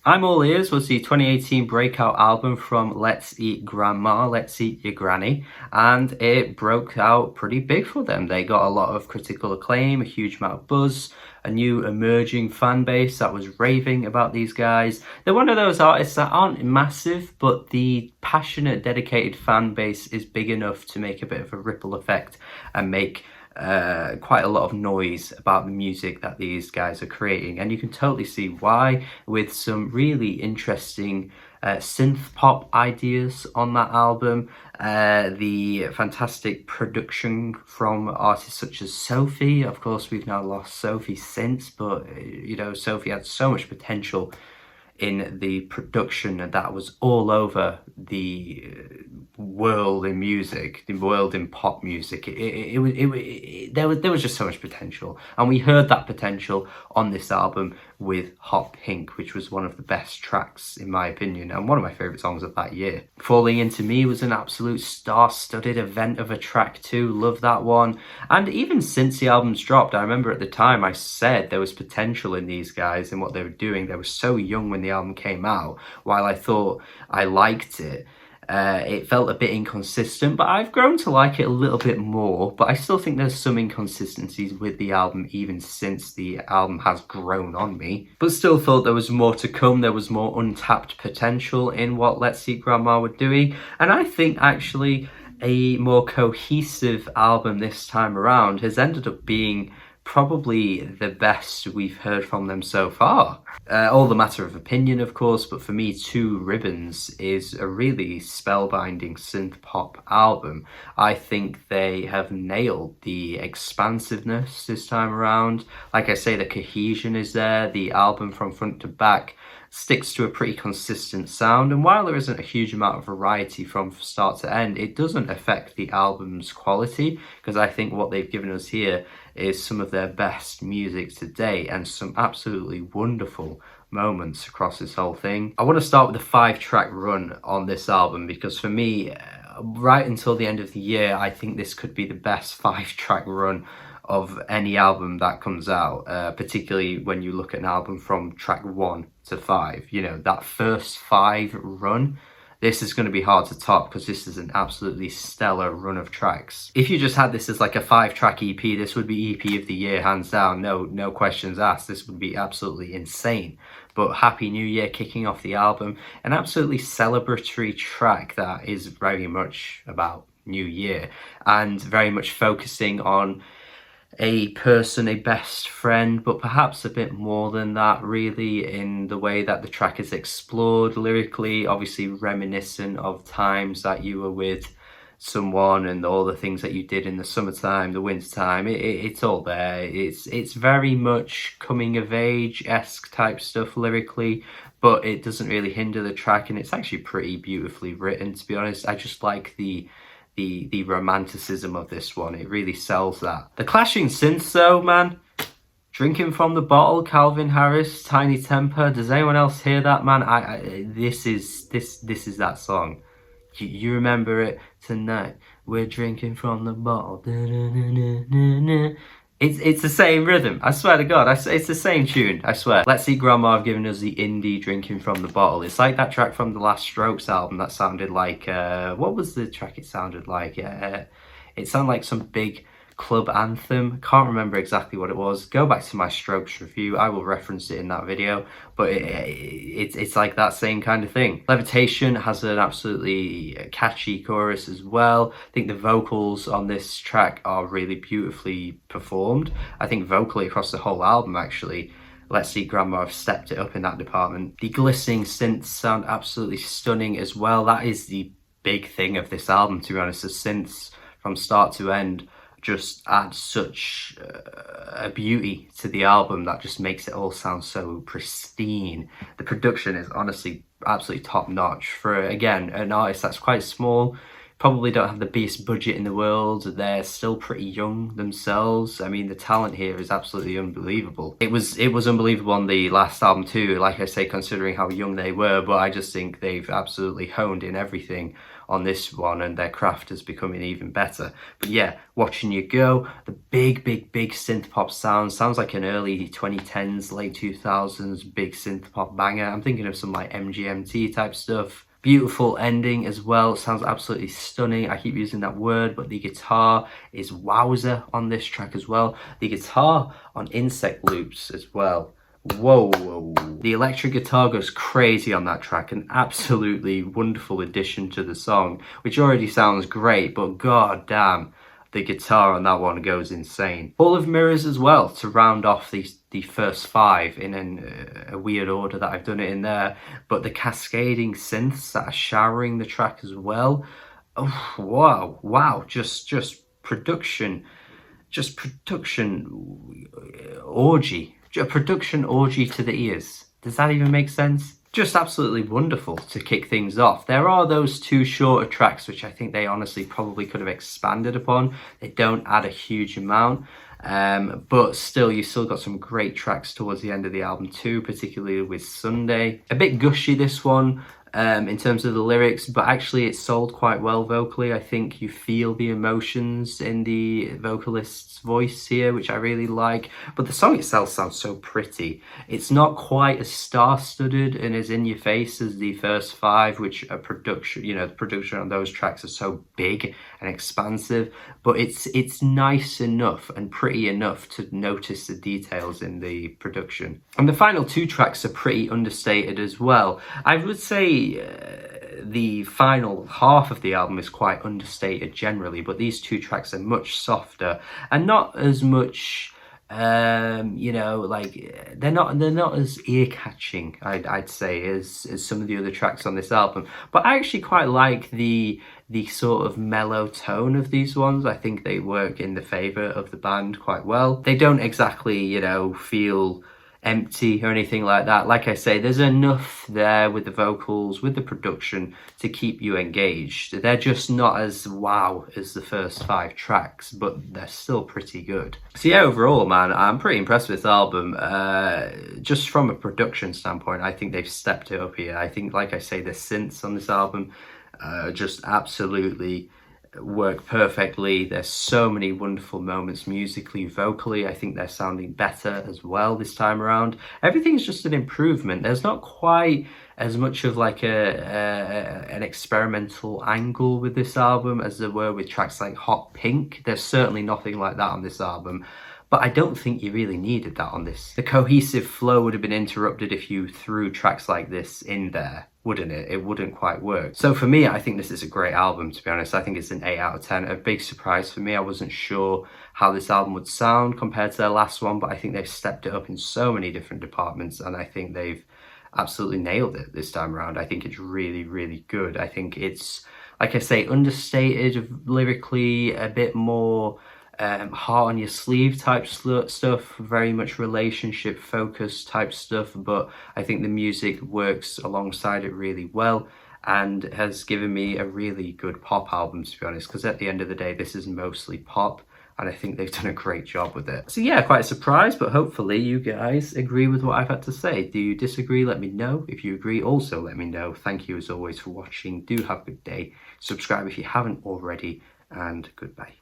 I'm All Ears was the 2018 breakout album from Let's Eat Grandma, Let's Eat Your Granny, and it broke out pretty big for them. They got a lot of critical acclaim, a huge amount of buzz, a new emerging fan base that was raving about these guys. They're one of those artists that aren't massive, but the passionate, dedicated fan base is big enough to make a bit of a ripple effect and make quite a lot of noise about the music that these guys are creating, and you can totally see why, with some really interesting synth pop ideas on that album, the fantastic production from artists such as Sophie. Of course, we've now lost Sophie since, but you know, Sophie had so much potential in the production, and that was all over the world in music, the world in pop music. There was just so much potential, and we heard that potential on this album with Hot Pink, which was one of the best tracks in my opinion, and one of my favorite songs of that year. Falling Into Me was an absolute star-studded event of a track too. Love that one. And even since the album's dropped, I remember at the time I said there was potential in these guys and what they were doing. They were so young when the album came out. While I thought I liked it, it felt a bit inconsistent, but I've grown to like it a little bit more. But I still think there's some inconsistencies with the album even since the album has grown on me. But still thought there was more to come. There was more untapped potential in what Let's Eat Grandma were doing. And I think actually a more cohesive album this time around has ended up being probably the best we've heard from them so far. All the matter of opinion, of course, but for me, Two Ribbons is a really spellbinding synth pop album. I think they have nailed the expansiveness this time around. Like I say, the cohesion is there. The album from front to back sticks to a pretty consistent sound, and while there isn't a huge amount of variety from start to end, it doesn't affect the album's quality, because I think what they've given us here is some of their best music to date and some absolutely wonderful moments across this whole thing. I want to start with the 5-track run on this album, because for me, right until the end of the year, I think this could be the best 5-track run of any album that comes out, particularly when you look at an album from track 1 to 5. You know, that first 5 run, this is going to be hard to top, because this is an absolutely stellar run of tracks. If you just had this as like a 5-track EP, this would be EP of the year, hands down. No questions asked. This would be absolutely insane. But Happy New Year kicking off the album, an absolutely celebratory track that is very much about New Year and very much focusing on a person, a best friend, but perhaps a bit more than that, really, in the way that the track is explored lyrically, obviously reminiscent of times that you were with someone and all the things that you did in the summertime, the wintertime. It's all there. It's very much coming of age-esque type stuff lyrically, but it doesn't really hinder the track, and it's actually pretty beautifully written, to be honest. I just like the romanticism of this one. It really sells that. The clashing synths though, man. Drinking from the Bottle, Calvin Harris, Tiny Temper. Does anyone else hear that, man? This is that song. You remember it tonight. We're drinking from the bottle. It's the same rhythm. I swear to God, it's the same tune. I swear. Let's See Grandma have given us the indie Drinking from the Bottle. It's like that track from the last Strokes album that sounded like what was the track it sounded like? It sounded like some big club anthem. Can't remember exactly what it was. Go back to my Strokes review. I will reference it in that video. But it's like that same kind of thing. Levitation has an absolutely catchy chorus as well. I think the vocals on this track are really beautifully performed. I think vocally across the whole album, actually, Let's See Grandma have stepped it up in that department. The glistening synths sound absolutely stunning as well. That is the big thing of this album, to be honest. The synths from start to end just add such a beauty to the album that just makes it all sound so pristine. The production is honestly absolutely top notch for, again, an artist that's quite small, probably don't have the biggest budget in the world. They're still pretty young themselves. I mean, the talent here is absolutely unbelievable. It was unbelievable on the last album too, like I say, considering how young they were, but I just think they've absolutely honed in everything on this one, and their craft is becoming even better. But yeah, Watching You Go, the big synth pop sounds like an early 2010s, late 2000s big synth pop banger. I'm thinking of some like MGMT type stuff. Beautiful ending as well, sounds absolutely stunning. I keep using that word, but the guitar is wowzer on this track as well. The guitar on Insect Loops as well. Whoa. The electric guitar goes crazy on that track, an absolutely wonderful addition to the song, which already sounds great, but god damn, the guitar on that one goes insane. Full of mirrors as well to round off the first 5 in a weird order that I've done it in there, but the cascading synths that are showering the track as well. Oh, wow, just production orgy. A production orgy to the ears. Does that even make sense? Just absolutely wonderful to kick things off. There are those 2 shorter tracks which I think they honestly probably could have expanded upon. They don't add a huge amount, but still, you still got some great tracks towards the end of the album too, particularly with Sunday. A bit gushy, this one, in terms of the lyrics, but actually it sold quite well vocally. I think you feel the emotions in the vocalist's voice here, which I really like. But the song itself sounds so pretty. It's not quite as star-studded and as in your face as the first 5, which are production, you know, the production on those tracks are so big and expansive, but it's nice enough and pretty enough to notice the details in the production. And the final 2 tracks are pretty understated as well. I would say the final half of the album is quite understated generally, but these 2 tracks are much softer and not as much, you know, like they're not as ear-catching, I'd say, as some of the other tracks on this album. But I actually quite like the sort of mellow tone of these ones. I think they work in the favor of the band quite well. They don't exactly, you know, feel empty or anything like that. Like I say, there's enough there with the vocals, with the production, to keep you engaged. They're just not as wow as the first 5 tracks, but they're still pretty good. So yeah, overall, man, I'm pretty impressed with this album. Just from a production standpoint, I think they've stepped it up here. I think, like I say, the synths on this album just absolutely work perfectly. There's so many wonderful moments musically, vocally. I think they're sounding better as well this time around. Everything's just an improvement. There's not quite as much of like an experimental angle with this album as there were with tracks like Hot Pink. There's certainly nothing like that on this album, but I don't think you really needed that on this. The cohesive flow would have been interrupted if you threw tracks like this in there, wouldn't it? It wouldn't quite work. So for me, I think this is a great album, to be honest. I think it's an 8 out of 10. A big surprise for me. I wasn't sure how this album would sound compared to their last one, but I think they've stepped it up in so many different departments, and I think they've absolutely nailed it this time around. I think it's really good. I think it's, like I say, understated lyrically, a bit more heart on your sleeve type stuff, very much relationship focused type stuff, but I think the music works alongside it really well and has given me a really good pop album, to be honest, because at the end of the day, this is mostly pop, and I think they've done a great job with it. So yeah, quite surprised, but hopefully you guys agree with what I've had to say. Do you disagree? Let me know. If you agree, also let me know. Thank you as always for watching. Do have a good day. Subscribe if you haven't already, and goodbye.